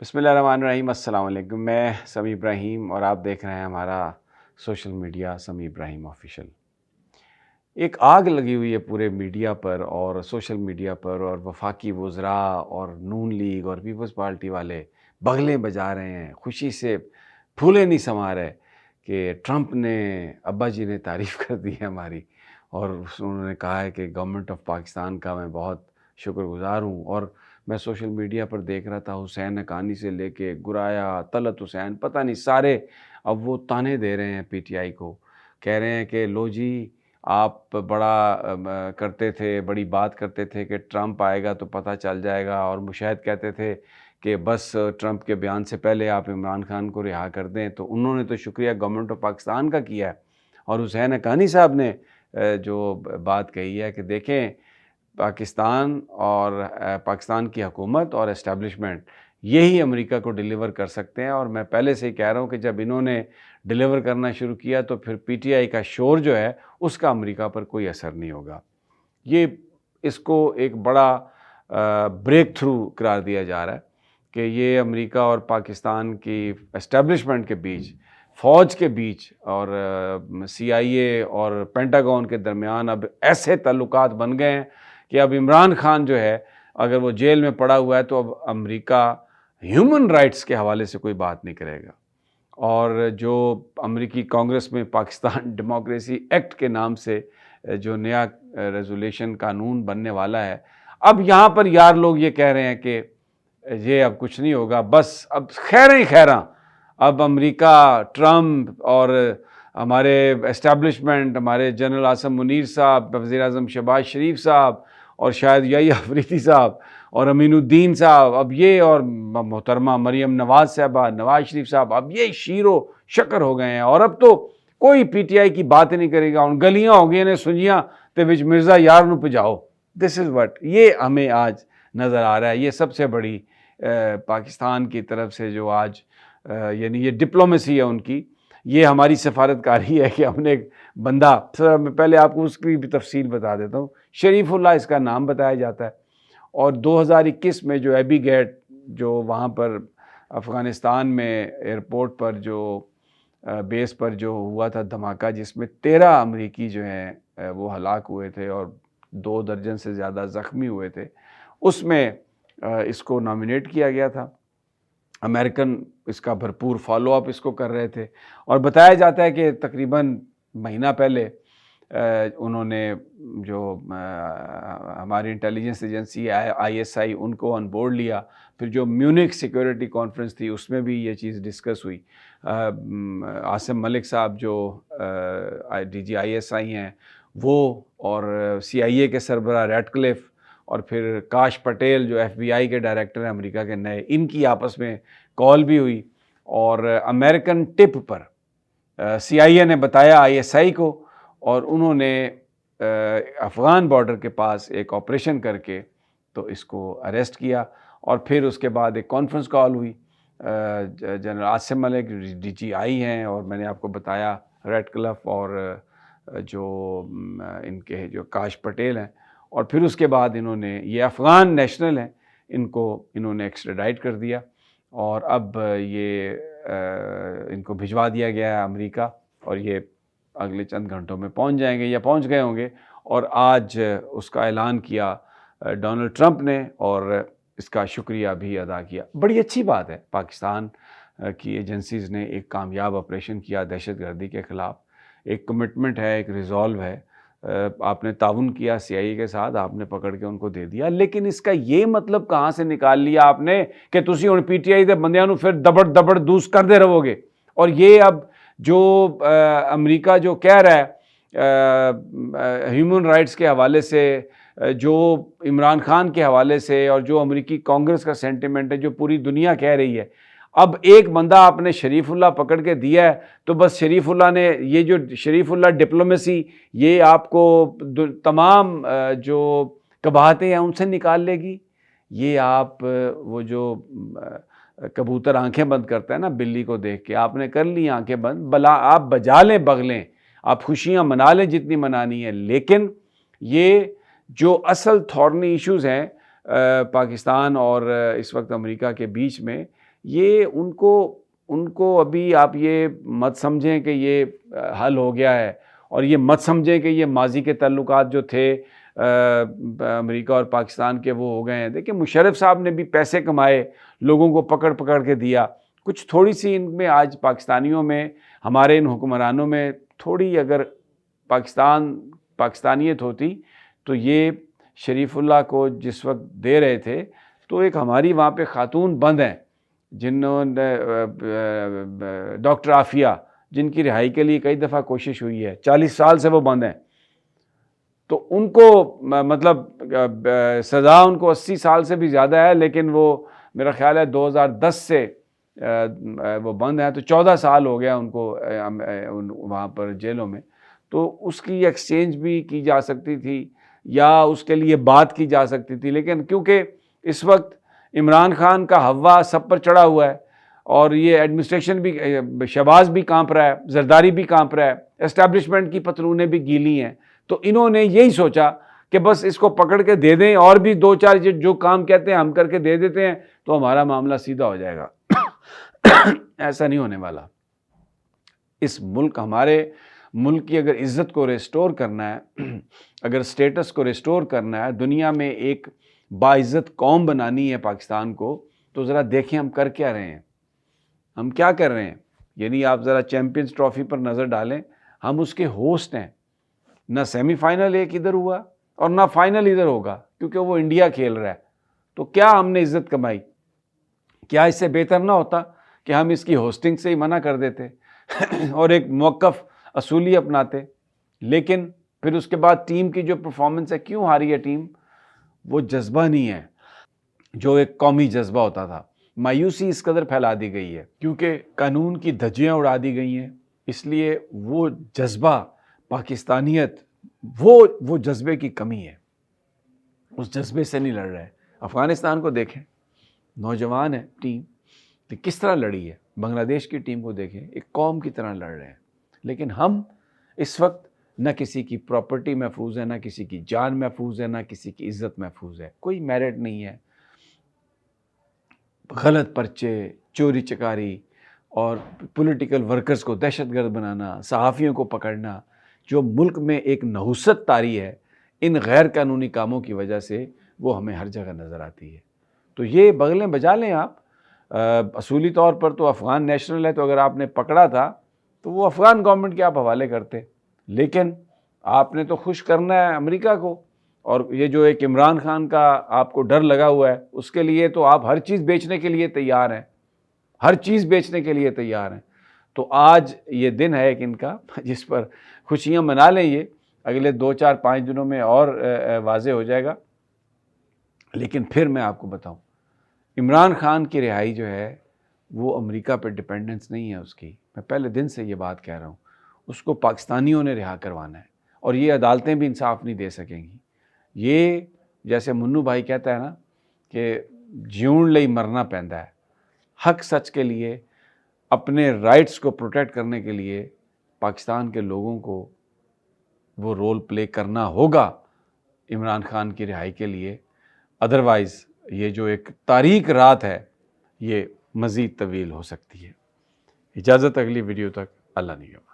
بسم اللہ الرحمن الرحیم۔ السلام علیکم، میں سمیع ابراہیم اور آپ دیکھ رہے ہیں ہمارا سوشل میڈیا سمیع ابراہیم آفیشیل۔ ایک آگ لگی ہوئی ہے پورے میڈیا پر اور سوشل میڈیا پر، اور وفاقی وزراء اور نون لیگ اور پیپلز پارٹی والے بغلیں بجا رہے ہیں، خوشی سے پھولے نہیں سما رہے کہ ٹرمپ نے، ابا جی نے تعریف کر دی ہے ہماری، اور انہوں نے کہا ہے کہ گورنمنٹ آف پاکستان کا میں بہت شکر گزار ہوں۔ اور میں سوشل میڈیا پر دیکھ رہا تھا، حسین حقانی سے لے کے گرایا، طلعت حسین، پتہ نہیں سارے اب وہ تانے دے رہے ہیں پی ٹی آئی کو، کہہ رہے ہیں کہ لو جی آپ بڑا کرتے تھے، بڑی بات کرتے تھے کہ ٹرمپ آئے گا تو پتہ چل جائے گا، اور مشاہد کہتے تھے کہ بس ٹرمپ کے بیان سے پہلے آپ عمران خان کو رہا کر دیں، تو انہوں نے تو شکریہ گورنمنٹ آف پاکستان کا کیا ہے۔ اور حسین حقانی صاحب نے جو بات کہی ہے کہ دیکھیں پاکستان اور پاکستان کی حکومت اور اسٹیبلشمنٹ یہی امریکہ کو ڈیلیور کر سکتے ہیں، اور میں پہلے سے ہی کہہ رہا ہوں کہ جب انہوں نے ڈیلیور کرنا شروع کیا تو پھر پی ٹی آئی کا شور جو ہے اس کا امریکہ پر کوئی اثر نہیں ہوگا۔ یہ اس کو ایک بڑا بریک تھرو قرار دیا جا رہا ہے کہ یہ امریکہ اور پاکستان کی اسٹیبلشمنٹ کے بیچ، فوج کے بیچ اور سی آئی اے اور پینٹاگون کے درمیان اب ایسے تعلقات بن گئے ہیں کہ اب عمران خان جو ہے اگر وہ جیل میں پڑا ہوا ہے تو اب امریکہ ہیومن رائٹس کے حوالے سے کوئی بات نہیں کرے گا، اور جو امریکی کانگریس میں پاکستان ڈیموکریسی ایکٹ کے نام سے جو نیا ریزولیشن قانون بننے والا ہے، اب یہاں پر یار لوگ یہ کہہ رہے ہیں کہ یہ اب کچھ نہیں ہوگا، بس اب خیریں خیراں اب امریکہ، ٹرمپ اور ہمارے اسٹیبلشمنٹ، ہمارے جنرل عاصم منیر صاحب، وزیر اعظم شہباز شریف صاحب، اور شاید یہی افریدی صاحب اور امین الدین صاحب، اب یہ اور محترمہ مریم نواز صاحبہ، نواز شریف صاحب، اب یہ شیر و شکر ہو گئے ہیں، اور اب تو کوئی پی ٹی آئی کی بات نہیں کرے گا، ان گلیاں ہو گئی نے سنجیاں تے وچ مرزا یار نو پجاؤ۔ دس از وٹ یہ ہمیں آج نظر آ رہا ہے۔ یہ سب سے بڑی پاکستان کی طرف سے جو آج یعنی یہ ڈپلومیسی ہے ان کی، یہ ہماری سفارتکاری ہے کہ ہم نے ایک بندہ، میں پہلے آپ کو اس کی بھی تفصیل بتا دیتا ہوں، شریف اللہ اس کا نام بتایا جاتا ہے، اور 2021 میں جو ایبی گیٹ جو وہاں پر افغانستان میں ایئرپورٹ پر جو بیس پر جو ہوا تھا دھماکہ، جس میں 13 امریکی جو ہیں وہ ہلاک ہوئے تھے اور 2 درجن سے زیادہ زخمی ہوئے تھے، اس میں اس کو نامینیٹ کیا گیا تھا۔ امریکن اس کا بھرپور فالو اپ اس کو کر رہے تھے، اور بتایا جاتا ہے کہ تقریباً مہینہ پہلے انہوں نے جو ہماری intelligence agency I S I ان کو آن بورڈ لیا، پھر جو میونک سیکیورٹی کانفرنس تھی اس میں بھی یہ چیز ڈسکس ہوئی۔ عاصم ملک صاحب جو ڈی جی آئی ایس آئی ہیں وہ، اور سی آئی اے کے سربراہ ریڈ کلف، اور پھر کاش پٹیل جو ایف بی آئی کے ڈائریکٹر ہیں امریکہ کے نئے، ان کی آپس میں کال بھی ہوئی، اور امریکن ٹپ پر سی آئی اے نے بتایا آئی ایس آئی کو، اور انہوں نے افغان بارڈر کے پاس ایک آپریشن کر کے تو اس کو اریسٹ کیا، اور پھر اس کے بعد ایک کانفرنس کال ہوئی۔ جنرل عاصم ملک ڈی جی آئی ہیں، اور میں نے آپ کو بتایا ریڈ کلف اور جو ان کے جو کاش پٹیل ہیں، اور پھر اس کے بعد انہوں نے، یہ افغان نیشنل ہیں، انہوں نے ایکسٹریڈائٹ کر دیا، اور اب یہ ان کو بھجوا دیا گیا ہے امریکہ، اور یہ اگلے چند گھنٹوں میں پہنچ جائیں گے یا پہنچ گئے ہوں گے۔ اور آج اس کا اعلان کیا ڈونلڈ ٹرمپ نے، اور اس کا شکریہ بھی ادا کیا۔ بڑی اچھی بات ہے، پاکستان کی ایجنسیز نے ایک کامیاب آپریشن کیا دہشت گردی کے خلاف، ایک کمٹمنٹ ہے، ایک ریزالو ہے، آپ نے تعاون کیا سی آئی اے کے ساتھ، آپ نے پکڑ کے ان کو دے دیا، لیکن اس کا یہ مطلب کہاں سے نکال لیا آپ نے کہ تسی ہن پی ٹی آئی دے بندیاں نو پھر دبڑ دبڑ دوس کردے رہو گے؟ اور یہ اب جو امریکہ جو کہہ رہا ہے ہیومن رائٹس کے حوالے سے، جو عمران خان کے حوالے سے، اور جو امریکی کانگریس کا سینٹیمنٹ ہے، جو پوری دنیا کہہ رہی ہے، اب ایک بندہ آپ نے شریف اللہ پکڑ کے دیا ہے تو بس شریف اللہ نے، یہ جو شریف اللہ ڈپلومیسی، یہ آپ کو تمام جو قباحتیں ہیں ان سے نکال لے گی؟ یہ آپ وہ جو کبوتر آنکھیں بند کرتا ہے نا بلی کو دیکھ کے، آپ نے کر لی آنکھیں بند، بلا آپ بجا لیں بغلیں، آپ خوشیاں منا لیں جتنی منانی ہیں، لیکن یہ جو اصل تھورنی ایشوز ہیں پاکستان اور اس وقت امریکہ کے بیچ میں، یہ ان کو ابھی آپ یہ مت سمجھیں کہ یہ حل ہو گیا ہے، اور یہ مت سمجھیں کہ یہ ماضی کے تعلقات جو تھے امریکہ اور پاکستان کے وہ ہو گئے ہیں۔ دیکھیں مشرف صاحب نے بھی پیسے کمائے، لوگوں کو پکڑ پکڑ کے دیا، کچھ تھوڑی سی ان میں آج پاکستانیوں میں، ہمارے ان حکمرانوں میں تھوڑی اگر پاکستانیت ہوتی تو یہ شریف اللہ کو جس وقت دے رہے تھے تو ایک ہماری وہاں پہ خاتون بند ہیں جنہوں نے ڈاکٹر عافیہ، جن کی رہائی کے لیے کئی دفعہ کوشش ہوئی ہے، 40 سال سے وہ بند ہیں، تو ان کو مطلب سزا ان کو 80 سال سے بھی زیادہ ہے، لیکن وہ میرا خیال ہے 2010 سے وہ بند ہیں، تو 14 سال ہو گیا ان کو وہاں پر جیلوں میں۔ تو اس کی ایکسچینج بھی کی جا سکتی تھی یا اس کے لیے بات کی جا سکتی تھی، لیکن کیونکہ اس وقت عمران خان کا ہوا سب پر چڑھا ہوا ہے اور یہ ایڈمنسٹریشن بھی، شہباز بھی کانپ رہا ہے، زرداری بھی کانپ رہا ہے، اسٹیبلشمنٹ کی پتلونیں بھی گیلی ہیں، تو انہوں نے یہی سوچا کہ بس اس کو پکڑ کے دے دیں اور بھی 2-4 جو کام کہتے ہیں ہم کر کے دے دیتے ہیں تو ہمارا معاملہ سیدھا ہو جائے گا۔ ایسا نہیں ہونے والا۔ اس ملک، ہمارے ملک کی اگر عزت کو ریسٹور کرنا ہے، اگر سٹیٹس کو ریسٹور کرنا ہے، دنیا میں ایک باعزت قوم بنانی ہے پاکستان کو، تو ذرا دیکھیں ہم کر کیا رہے ہیں، ہم کیا کر رہے ہیں۔ یعنی آپ ذرا چیمپئنز ٹرافی پر نظر ڈالیں، ہم اس کے ہوسٹ ہیں، نہ سیمی فائنل ایک ادھر ہوا اور نہ فائنل ادھر ہوگا کیونکہ وہ انڈیا کھیل رہا ہے، تو کیا ہم نے عزت کمائی؟ کیا اس سے بہتر نہ ہوتا کہ ہم اس کی ہوسٹنگ سے ہی منع کر دیتے اور ایک موقف اصولی اپناتے؟ لیکن پھر اس کے بعد ٹیم کی جو پرفارمنس ہے، کیوں ہاری ہے ٹیم؟ وہ جذبہ نہیں ہے جو ایک قومی جذبہ ہوتا تھا۔ مایوسی اس قدر پھیلا دی گئی ہے کیونکہ قانون کی دھجیاں اڑا دی گئی ہیں، اس لیے وہ جذبہ پاکستانیت، وہ جذبے کی کمی ہے، اس جذبے سے نہیں لڑ رہے۔ افغانستان کو دیکھیں، نوجوان ہے ٹیم، کس طرح لڑی ہے۔ بنگلہ دیش کی ٹیم کو دیکھیں، ایک قوم کی طرح لڑ رہے ہیں، لیکن ہم اس وقت نہ کسی کی پراپرٹی محفوظ ہے، نہ کسی کی جان محفوظ ہے، نہ کسی کی عزت محفوظ ہے، کوئی میرٹ نہیں ہے۔ غلط پرچے، چوری چکاری اور پولیٹیکل ورکرز کو دہشت گرد بنانا، صحافیوں کو پکڑنا، جو ملک میں ایک نحوست طاری ہے ان غیر قانونی کاموں کی وجہ سے، وہ ہمیں ہر جگہ نظر آتی ہے۔ تو یہ بغلیں بجا لیں آپ۔ اصولی طور پر تو افغان نیشنل ہے، تو اگر آپ نے پکڑا تھا تو وہ افغان گورنمنٹ کے آپ حوالے کرتے، لیکن آپ نے تو خوش کرنا ہے امریکہ کو، اور یہ جو ایک عمران خان کا آپ کو ڈر لگا ہوا ہے، اس کے لیے تو آپ ہر چیز بیچنے کے لیے تیار ہیں، ہر چیز بیچنے کے لیے تیار ہیں۔ تو آج یہ دن ہے ایک ان کا جس پر خوشیاں منا لیں، یہ اگلے 2-4-5 دنوں میں اور واضح ہو جائے گا۔ لیکن پھر میں آپ کو بتاؤں، عمران خان کی رہائی جو ہے وہ امریکہ پہ ڈیپینڈنس نہیں ہے اس کی، میں پہلے دن سے یہ بات کہہ رہا ہوں، اس کو پاکستانیوں نے رہا کروانا ہے، اور یہ عدالتیں بھی انصاف نہیں دے سکیں گی۔ یہ جیسے منو بھائی کہتا ہے نا کہ جیون لئی مرنا پیندا ہے، حق سچ کے لیے، اپنے رائٹس کو پروٹیکٹ کرنے کے لیے پاکستان کے لوگوں کو وہ رول پلے کرنا ہوگا عمران خان کی رہائی کے لیے، ادروائز یہ جو ایک تاریک رات ہے یہ مزید طویل ہو سکتی ہے۔ اجازت اگلی ویڈیو تک، اللہ نگہبان۔